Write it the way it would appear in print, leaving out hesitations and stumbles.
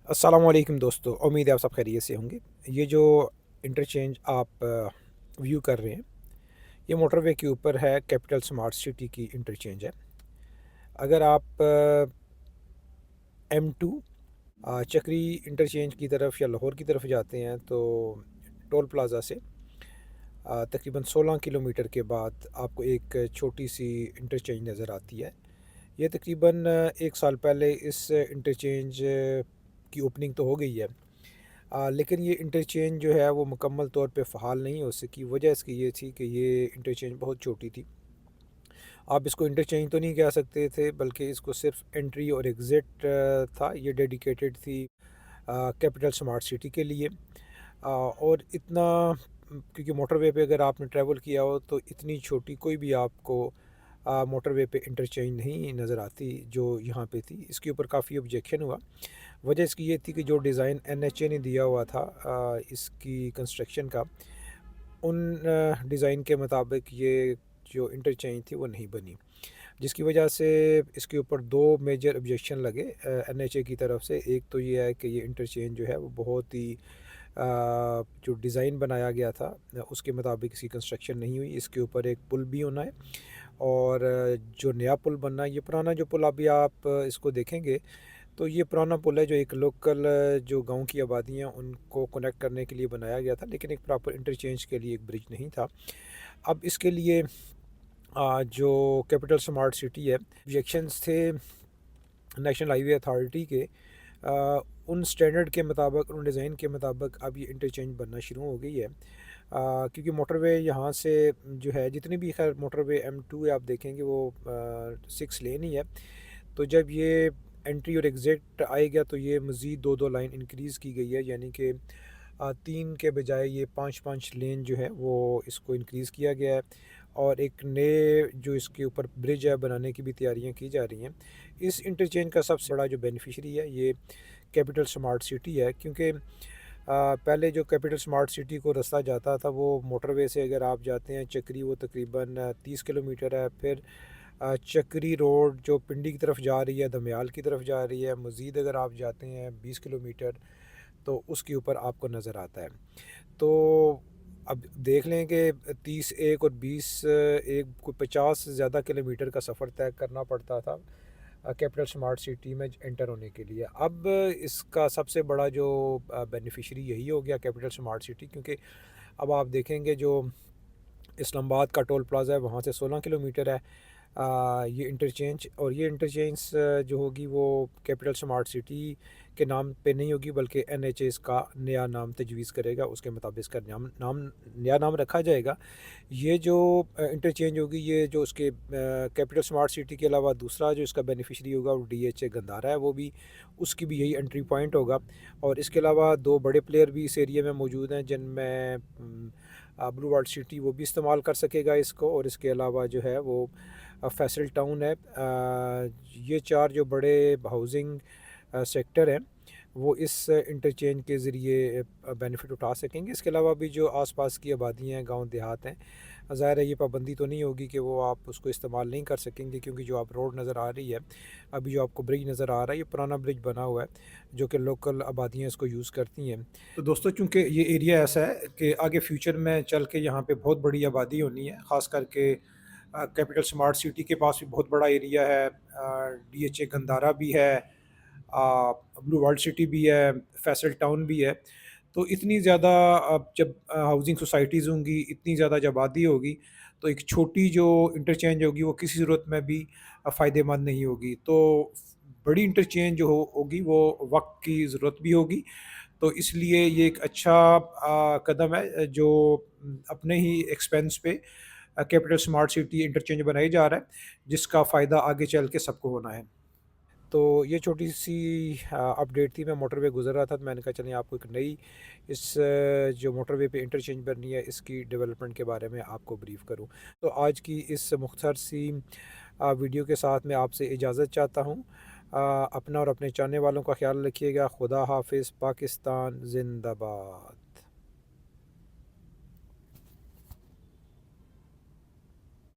अस्सलामुअलैकुम दोस्तों, उम्मीद है आप सब खैरियत से होंगे। ये जो इंटरचेंज आप व्यू कर रहे हैं, ये मोटरवे के ऊपर है। कैपिटल स्मार्ट सिटी की इंटरचेंज है। अगर आप M2 चक्री इंटरचेंज की तरफ या लाहौर की तरफ जाते हैं तो टोल प्लाज़ा से तकरीबन 16 किलोमीटर के बाद आपको एक छोटी सी इंटरचेंज नज़र आती है। ये तकरीबन 1 साल पहले इस इंटरचेंज की ओपनिंग तो हो गई है। लेकिन ये इंटरचेंज जो है वो मुकम्मल तौर पे फ़हाल नहीं हो सकी। वजह इसकी ये थी कि ये इंटरचेंज बहुत छोटी थी। आप इसको इंटरचेंज तो नहीं कह सकते थे, बल्कि इसको सिर्फ एंट्री और एग्ज़िट था। ये डेडिकेटेड थी कैपिटल स्मार्ट सिटी के लिए। और इतना क्योंकि मोटरवे पे अगर आपने ट्रैवल किया हो तो इतनी छोटी कोई भी आपको मोटरवे पे इंटरचेंज नहीं नज़र आती जो यहाँ पे थी। इसके ऊपर काफ़ी ऑब्जेक्शन हुआ। वजह इसकी ये थी कि जो डिज़ाइन NHA ने दिया हुआ था इसकी कंस्ट्रक्शन का, उन डिज़ाइन के मुताबिक ये जो इंटरचेंज थी वो नहीं बनी। जिसकी वजह से इसके ऊपर 2 मेजर ऑब्जेक्शन लगे NHA की तरफ से। एक तो ये है कि ये इंटरचेंज जो है वो बहुत ही जो डिज़ाइन बनाया गया था उसके मुताबिक इसकी कंस्ट्रक्शन नहीं हुई। इसके ऊपर एक पुल भी होना है और जो नया पुल बनना है, ये पुराना जो पुल अभी आप इसको देखेंगे तो ये पुराना पुल है जो एक लोकल जो गांव की आबादी हैं उनको कनेक्ट करने के लिए बनाया गया था, लेकिन एक प्रॉपर इंटरचेंज के लिए एक ब्रिज नहीं था। अब इसके लिए जो कैपिटल स्मार्ट सिटी है, ऑब्जेक्शंस थे नेशनल हाईवे अथॉरिटी के। उन स्टैंडर्ड के मुताबिक, उन डिज़ाइन के मुताबिक अब ये इंटरचेंज बनना शुरू हो गई है। क्योंकि मोटरवे यहाँ से जो है, जितनी भी खैर मोटरवे M2 है आप देखेंगे वो 6 लेन ही है। तो जब ये एंट्री और एग्ज़िट आएगा तो ये मज़ीद 2-2 लाइन इंक्रीज़ की गई है, यानी कि 3 के बजाय ये 5-5 लेन जो है वो इसको इंक्रीज़ किया गया है। और एक नए जो इसके ऊपर ब्रिज है बनाने की भी तैयारियां की जा रही हैं। इस इंटरचेंज का सबसे बड़ा जो बेनिफिशरी है ये कैपिटल स्मार्ट सिटी है, क्योंकि पहले जो कैपिटल स्मार्ट सिटी को रास्ता जाता था वो मोटरवे से अगर आप जाते हैं चक्री, वो तकरीबन 30 किलोमीटर है। फिर चक्री रोड जो पिंडी की तरफ जा रही है, दमयाल की तरफ जा रही है, मज़ीद अगर आप जाते हैं 20 किलोमीटर तो उसके ऊपर आपको नज़र आता है। तो अब देख लें कि 30 एक और 20 एक कोई 50 से ज़्यादा किलोमीटर का सफ़र तय करना पड़ता था कैपिटल स्मार्ट सिटी में एंटर होने के लिए। अब इसका सबसे बड़ा जो बेनिफिशरी यही हो गया कैपिटल स्मार्ट सिटी, क्योंकि अब आप देखेंगे जो इस्लामाबाद का टोल प्लाज़ा है वहाँ से 16 किलोमीटर है ये इंटरचेंज। और ये इंटरचेंज जो होगी वो कैपिटल स्मार्ट सिटी के नाम पे नहीं होगी, बल्कि NHA इसका नया नाम तजवीज़ करेगा, उसके मुताबिक इसका नया नाम रखा जाएगा। ये जो इंटरचेंज होगी, ये जो उसके कैपिटल स्मार्ट सिटी के अलावा दूसरा जो इसका बेनिफिशरी होगा वो DHA गंदारा है, वो भी उसकी भी यही एंट्री पॉइंट होगा। और इसके अलावा 2 बड़े प्लेयर भी इस एरिया में मौजूद हैं, जिनमें ब्लू वर्ल्ड सिटी वो भी इस्तेमाल कर सकेगा इसको। और इसके अलावा जो है वो फैसल टाउन है। ये 4 जो बड़े हाउसिंग सेक्टर हैं वो इस इंटरचेंज के ज़रिए बेनिफिट उठा सकेंगे। इसके अलावा भी जो आसपास की आबादी हैं, गांव देहात हैं, ज़ाहिर है ये पाबंदी तो नहीं होगी कि वो आप उसको इस्तेमाल नहीं कर सकेंगे, क्योंकि जो आप रोड नज़र आ रही है, अभी जो आपको ब्रिज नज़र आ रहा है, ये पुराना ब्रिज बना हुआ है जो कि लोकल आबादियाँ इसको यूज़ करती हैं। तो दोस्तों, चूँकि ये एरिया ऐसा है कि आगे फ्यूचर में चल के यहाँ पे बहुत बड़ी आबादी होनी है, ख़ास करके कैपिटल स्मार्ट सिटी के पास भी बहुत बड़ा एरिया है। DHA गंदारा भी है, ब्लू वर्ल्ड सिटी भी है, फैसल टाउन भी है। तो इतनी ज़्यादा अब जब हाउसिंग सोसाइटीज़ होंगी, इतनी ज़्यादा जब आबादी होगी, तो एक छोटी जो इंटरचेंज होगी वो किसी ज़रूरत में भी फ़ायदेमंद नहीं होगी। तो बड़ी इंटरचेंज जो होगी वो वक्त की ज़रूरत भी होगी। तो इसलिए ये एक अच्छा कदम है जो अपने ही एक्सपेंस पे कैपिटल स्मार्ट सिटी इंटरचेंज बनाई जा रहा है, जिसका फ़ायदा आगे चल के सबको होना है। तो ये छोटी-सी अपडेट थी। मैं मोटरवे गुज़र रहा था तो मैंने कहा चलें आपको एक नई इस जो मोटरवे पे इंटरचेंज बननी है इसकी डेवलपमेंट के बारे में आपको ब्रीफ़ करूँ। तो आज की इस मुख्तसर सी वीडियो के साथ मैं आपसे इजाज़त चाहता हूँ। अपना और अपने चाहने वालों का ख़्याल रखिएगा। खुदा हाफ़िज़। पाकिस्तान ज़िंदाबाद।